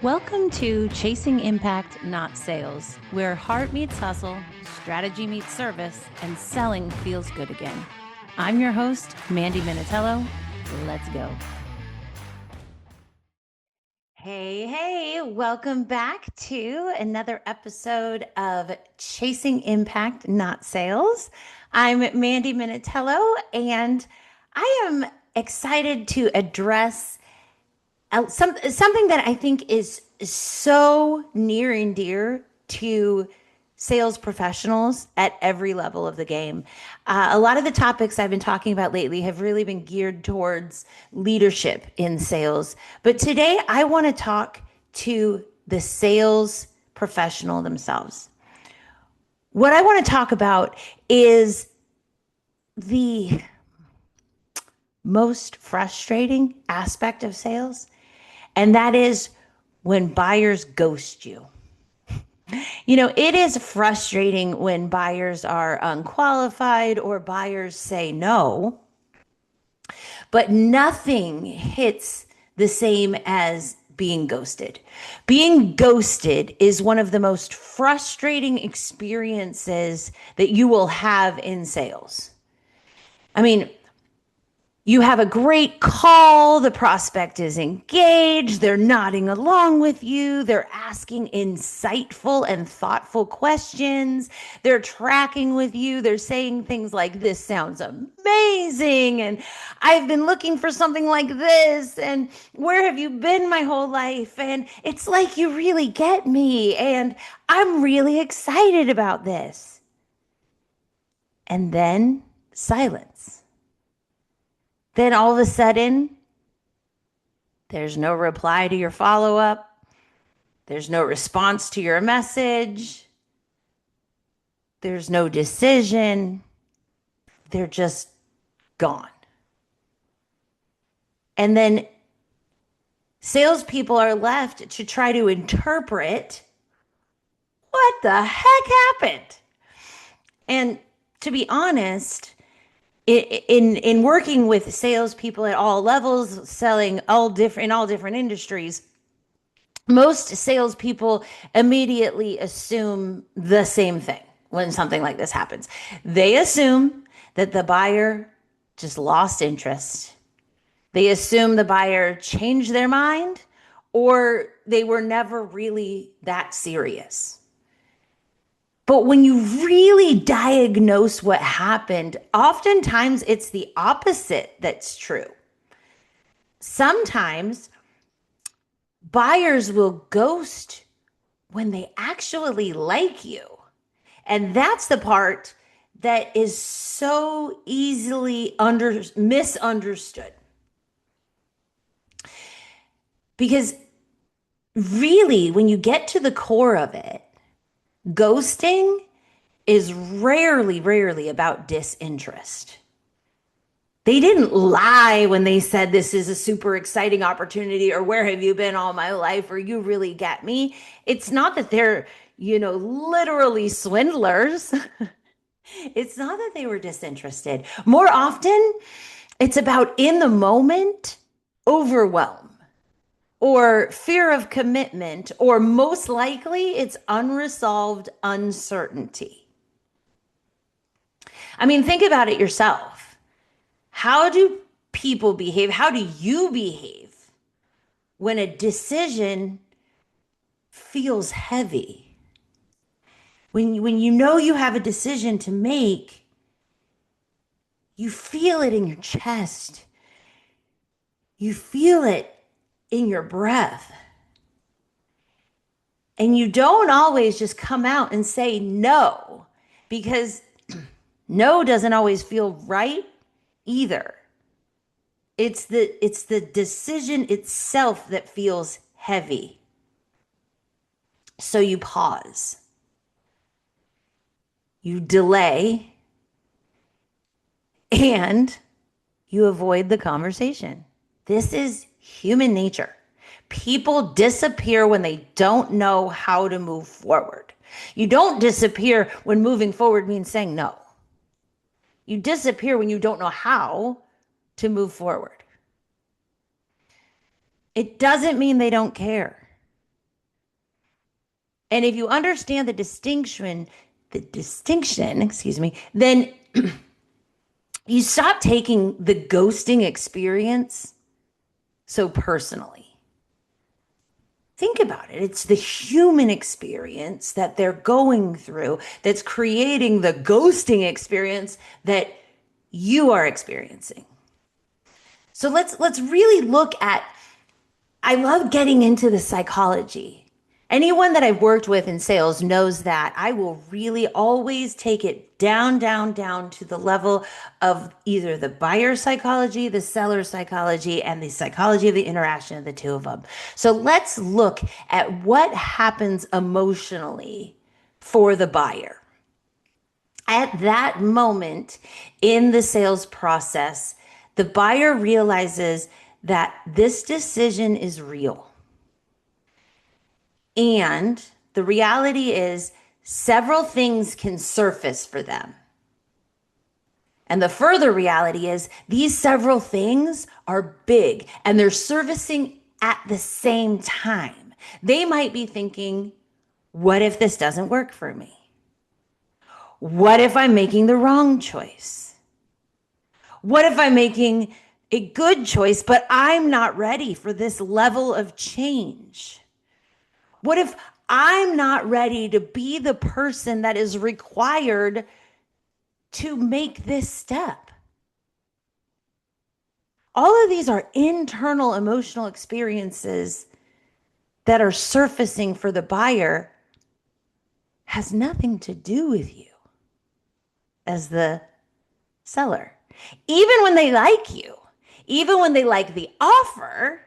Welcome to Chasing Impact, Not Sales, where heart meets hustle, strategy meets service, and selling feels good again. I'm your host, Mandy Minatello. Let's go. Hey, welcome back to another episode of Chasing Impact, Not Sales. I'm Mandy Minatello, and I am excited to address something that I think is so near and dear to sales professionals at every level of the game. A lot of the topics I've been talking about lately have really been geared towards leadership in sales. But today I want to talk to the sales professional themselves. What I want to talk about is the most frustrating aspect of sales, and that is when buyers ghost you. You know, it is frustrating when buyers are unqualified or buyers say no, but nothing hits the same as being ghosted. Being ghosted is one of the most frustrating experiences that you will have in sales. I mean, you have a great call, the prospect is engaged, they're nodding along with you, they're asking insightful and thoughtful questions, they're tracking with you, they're saying things like, "This sounds amazing," and "I've been looking for something like this," and "Where have you been my whole life?" and "It's like you really get me," and "I'm really excited about this." And then silence. Then all of a sudden, there's no reply to your follow-up. There's no response to your message. There's no decision. They're just gone. And then salespeople are left to try to interpret what the heck happened. And to be honest, in working with salespeople at all levels, selling in all different industries, most salespeople immediately assume the same thing when something like this happens. They assume that the buyer just lost interest. They assume the buyer changed their mind, or they were never really that serious. But when you really diagnose what happened, oftentimes it's the opposite that's true. Sometimes buyers will ghost when they actually like you. And that's the part that is so easily misunderstood. Because really, when you get to the core of it, ghosting is rarely about disinterest. They didn't lie when they said this is a super exciting opportunity, or "Where have you been all my life?" or "You really get me." It's not that they're, literally swindlers. It's not that they were disinterested. More often, it's about in the moment overwhelm, or fear of commitment, or most likely it's unresolved uncertainty. I mean, think about it yourself. How do people behave? How do you behave when a decision feels heavy? When you know you have a decision to make, you feel it in your chest. You feel it in your breath. And you don't always just come out and say no, because no doesn't always feel right either. It's the decision itself that feels heavy. So you pause. You delay, and you avoid the conversation. This is human nature. People disappear when they don't know how to move forward. You don't disappear when moving forward means saying no. You disappear when you don't know how to move forward. It doesn't mean they don't care. And if you understand the distinction, excuse me, then you stop taking the ghosting experience so personally. Think about it. It's the human experience that they're going through that's creating the ghosting experience that you are experiencing. So let's really look at, I love getting into the psychology. Anyone that I've worked with in sales knows that I will really always take it down, down, down to the level of either the buyer psychology, the seller psychology, and the psychology of the interaction of the two of them. So let's look at what happens emotionally for the buyer. At that moment in the sales process, the buyer realizes that this decision is real. And the reality is, several things can surface for them. And the further reality is, these several things are big and they're surfacing at the same time. They might be thinking, what if this doesn't work for me? What if I'm making the wrong choice? What if I'm making a good choice, but I'm not ready for this level of change? What if I'm not ready to be the person that is required to make this step? All of these are internal emotional experiences that are surfacing for the buyer, has nothing to do with you as the seller. Even when they like you, even when they like the offer,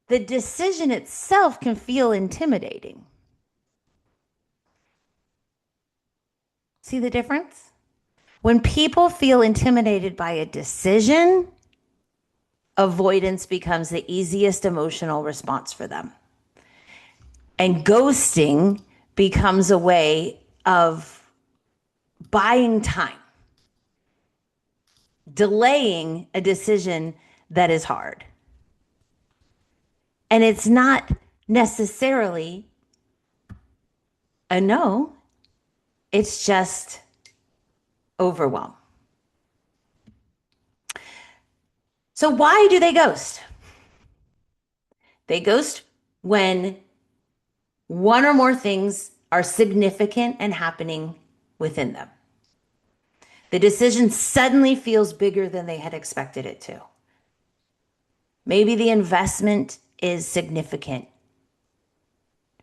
the decision itself can feel intimidating. See the difference? When people feel intimidated by a decision, avoidance becomes the easiest emotional response for them. And ghosting becomes a way of buying time, delaying a decision that is hard. And it's not necessarily a no, it's just overwhelm. So why do they ghost? They ghost when one or more things are significant and happening within them. The decision suddenly feels bigger than they had expected it to. Maybe the investment is significant.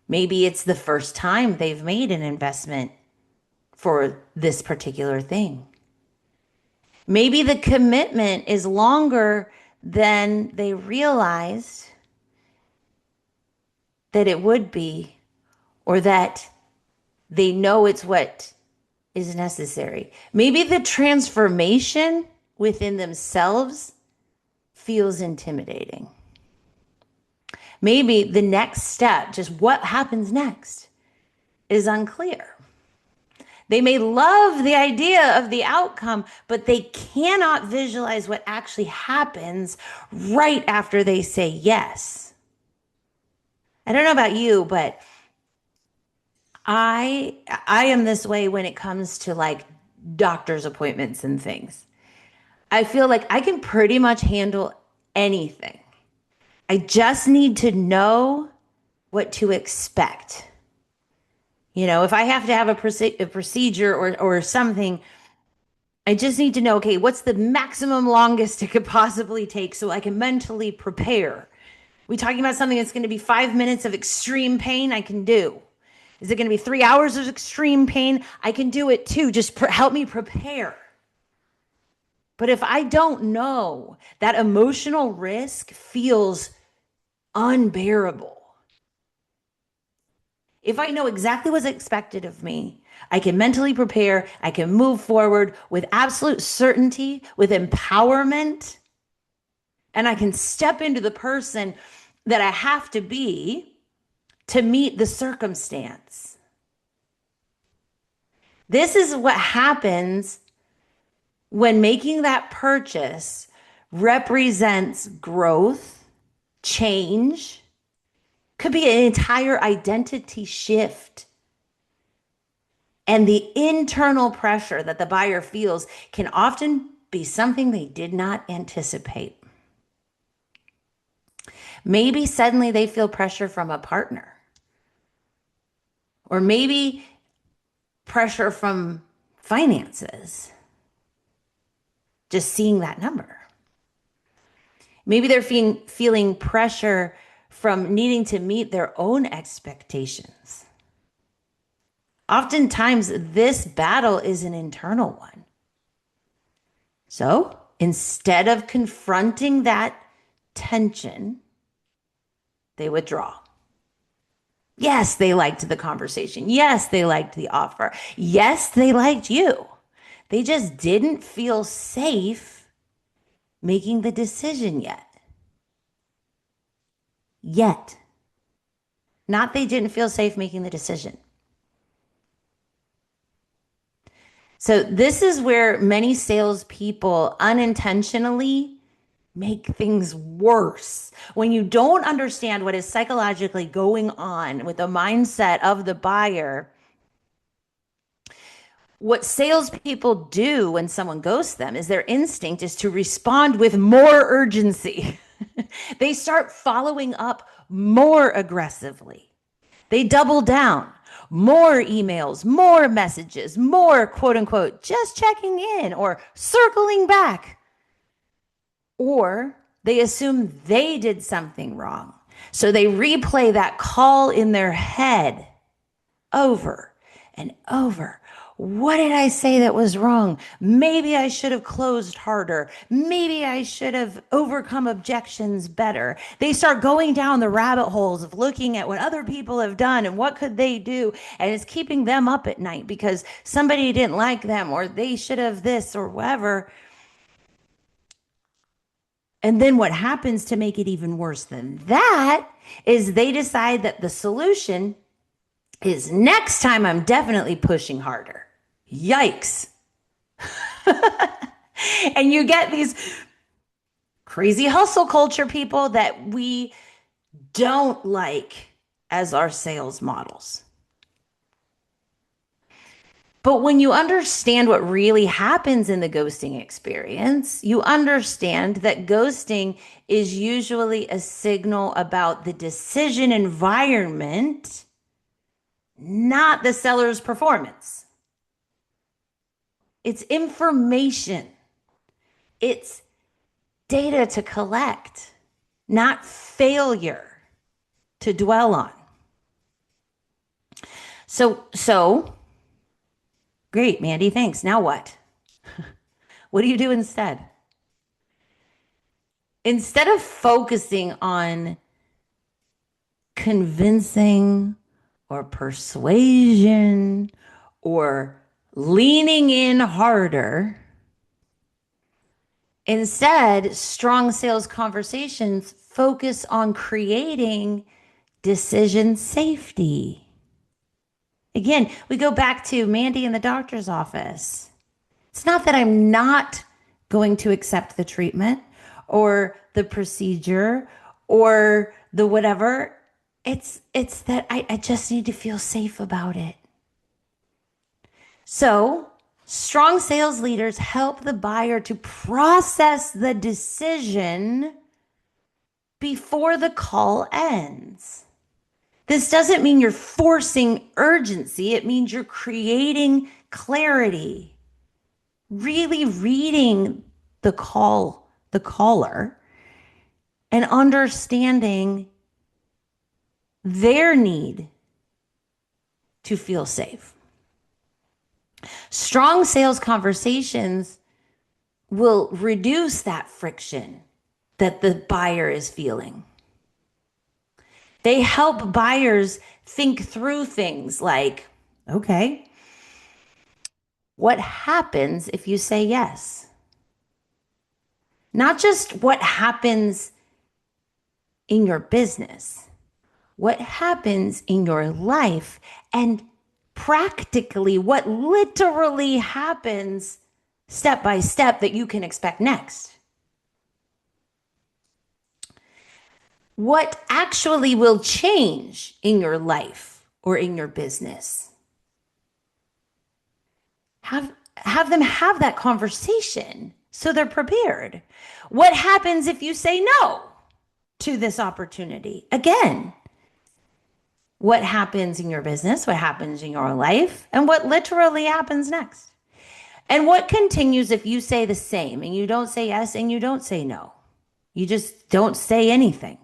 Maybe it's the first time they've made an investment for this particular thing. Maybe the commitment is longer than they realized that it would be, or that they know it's what is necessary. Maybe the transformation within themselves feels intimidating. Maybe the next step, just what happens next, is unclear. They may love the idea of the outcome, but they cannot visualize what actually happens right after they say yes. I don't know about you, but I am this way when it comes to like doctor's appointments and things. I feel like I can pretty much handle anything. I just need to know what to expect. You know, if I have to have a procedure or something, I just need to know, okay, what's the maximum longest it could possibly take so I can mentally prepare? We talking about something that's going to be 5 minutes of extreme pain? I can do. Is it going to be 3 hours of extreme pain? I can do it too. Just help me prepare. But if I don't know, that emotional risk feels unbearable. If I know exactly what's expected of me, I can mentally prepare, I can move forward with absolute certainty, with empowerment, and I can step into the person that I have to be to meet the circumstance. This is what happens when making that purchase represents growth, change, Could be an entire identity shift. And the internal pressure that the buyer feels can often be something they did not anticipate. Maybe suddenly they feel pressure from a partner, or maybe pressure from finances, just seeing that number. Maybe they're feeling pressure from needing to meet their own expectations. Oftentimes, this battle is an internal one. So instead of confronting that tension, they withdraw. Yes, they liked the conversation. Yes, they liked the offer. Yes, they liked you. They just didn't feel safe making the decision yet. Not they didn't feel safe making the decision. So this is where many salespeople unintentionally make things worse. When you don't understand what is psychologically going on with the mindset of the buyer, what salespeople do when someone ghosts them is their instinct is to respond with more urgency. They start following up more aggressively. They double down. More emails, more messages, more quote unquote, just checking in or circling back. Or they assume they did something wrong. So they replay that call in their head over and over. What did I say that was wrong? Maybe I should have closed harder. Maybe I should have overcome objections better. They start going down the rabbit holes of looking at what other people have done and what could they do. And it's keeping them up at night because somebody didn't like them or they should have this or whatever. And then what happens to make it even worse than that is they decide that the solution is next time I'm definitely pushing harder. Yikes. And you get these crazy hustle culture people that we don't like as our sales models. But when you understand what really happens in the ghosting experience, you understand that ghosting is usually a signal about the decision environment, not the seller's performance. It's information. It's data to collect, not failure to dwell on. So great, Mandy, thanks. Now what? What do you do instead? Instead of focusing on convincing or persuasion or leaning in harder, instead, strong sales conversations focus on creating decision safety. Again, we go back to Mandy in the doctor's office. It's not that I'm not going to accept the treatment or the procedure or the whatever. It's that I just need to feel safe about it. So, strong sales leaders help the buyer to process the decision before the call ends. This doesn't mean you're forcing urgency. It means you're creating clarity, really reading the caller, and understanding their need to feel safe. Strong sales conversations will reduce that friction that the buyer is feeling. They help buyers think through things like, okay, what happens if you say yes? Not just what happens in your business, what happens in your life, and practically what literally happens step by step that you can expect next. what actually will change in your life or in your business. Have them have that conversation so they're prepared. What happens if you say no to this opportunity? Again, what happens in your business, what happens in your life, and what literally happens next. And what continues if you say the same and you don't say yes and you don't say no. You just don't say anything.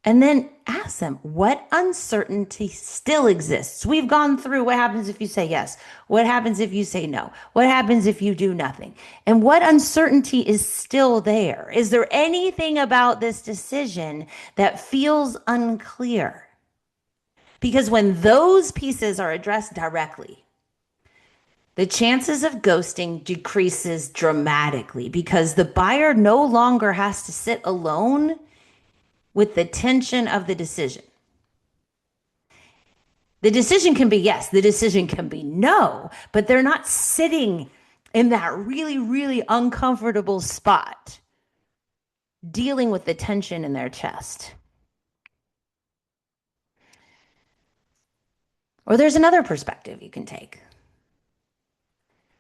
And then ask them, what uncertainty still exists? We've gone through what happens if you say yes, what happens if you say no, what happens if you do nothing, and what uncertainty is still there? Is there anything about this decision that feels unclear? Because when those pieces are addressed directly, the chances of ghosting decreases dramatically because the buyer no longer has to sit alone with the tension of the decision. The decision can be yes, the decision can be no, but they're not sitting in that really, really uncomfortable spot dealing with the tension in their chest. Or there's another perspective you can take.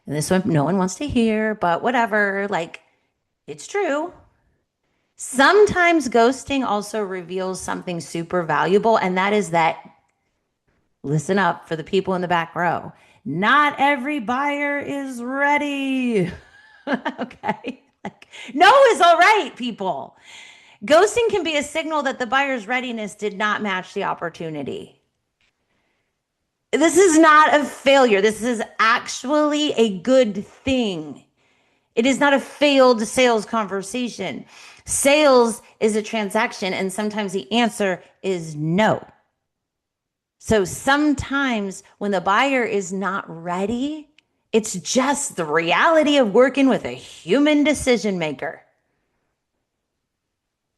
And this one no one wants to hear, but whatever, like, it's true. Sometimes ghosting also reveals something super valuable, and that is that, listen up for the people in the back row, not every buyer is ready. Okay. Like, no is all right, people. Ghosting can be a signal that the buyer's readiness did not match the opportunity. This is not a failure. This is actually a good thing. It is not a failed sales conversation. Sales is a transaction, and sometimes the answer is no. So sometimes when the buyer is not ready, it's just the reality of working with a human decision maker.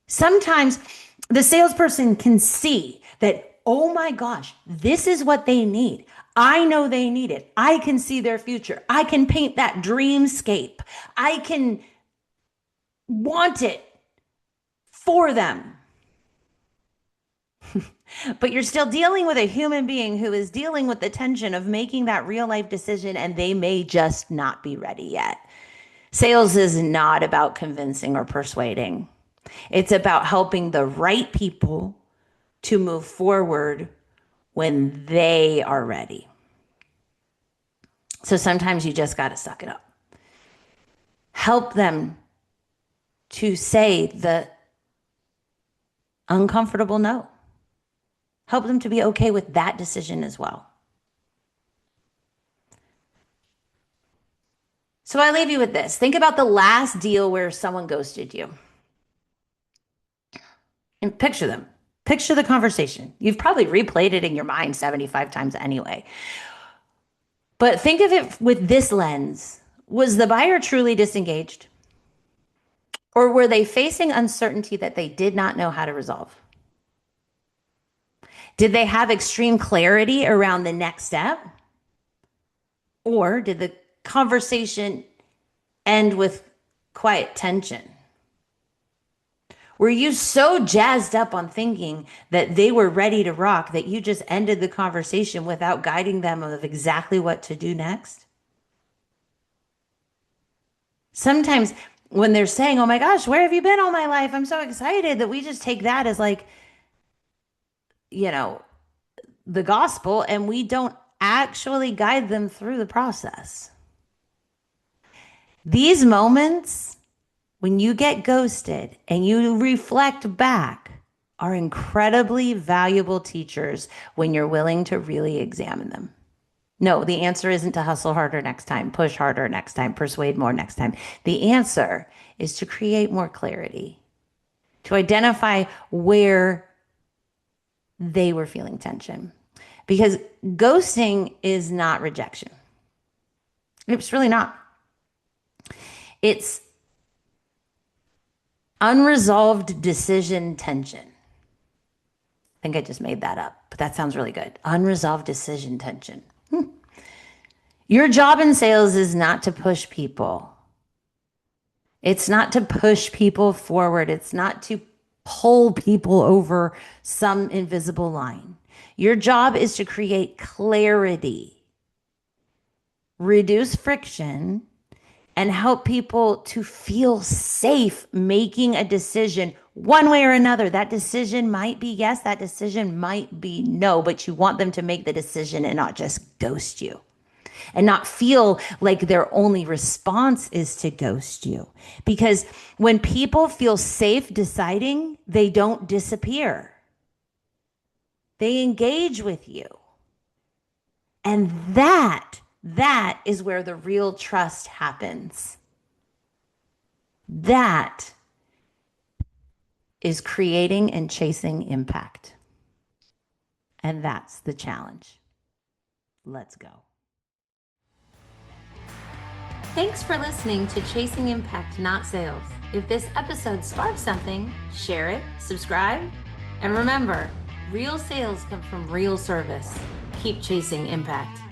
Sometimes the salesperson can see that, oh my gosh, this is what they need. I know they need it. I can see their future. I can paint that dreamscape. I can want it for them. But you're still dealing with a human being who is dealing with the tension of making that real life decision, and they may just not be ready yet. Sales is not about convincing or persuading. It's about helping the right people to move forward when they are ready. So sometimes you just got to suck it up. Help them to say the uncomfortable no. Help them to be okay with that decision as well. So I leave you with this. Think about the last deal where someone ghosted you. And picture them. Picture the conversation. You've probably replayed it in your mind 75 times anyway. But think of it with this lens. Was the buyer truly disengaged? Or were they facing uncertainty that they did not know how to resolve? Did they have extreme clarity around the next step? Or did the conversation end with quiet tension? Were you so jazzed up on thinking that they were ready to rock that you just ended the conversation without guiding them of exactly what to do next? Sometimes when they're saying, oh my gosh, where have you been all my life? I'm so excited, that we just take that as like, the gospel, and we don't actually guide them through the process. These moments, when you get ghosted and you reflect back, are incredibly valuable teachers when you're willing to really examine them. No, the answer isn't to hustle harder next time, push harder next time, persuade more next time. The answer is to create more clarity, to identify where they were feeling tension. Because ghosting is not rejection. It's really not. It's unresolved decision tension. I think I just made that up, but that sounds really good. Unresolved decision tension. Your job in sales is not to push people. It's not to push people forward. It's not to pull people over some invisible line. Your job is to create clarity, reduce friction, and help people to feel safe making a decision one way or another. That decision might be yes, that decision might be no, but you want them to make the decision and not just ghost you and not feel like their only response is to ghost you. Because when people feel safe deciding, they don't disappear. They engage with you. And that is where the real trust happens. That is creating and chasing impact. And that's the challenge. Let's go. Thanks for listening to Chasing Impact, Not Sales. If this episode sparked something, share it, subscribe, and remember, real sales come from real service. Keep chasing impact.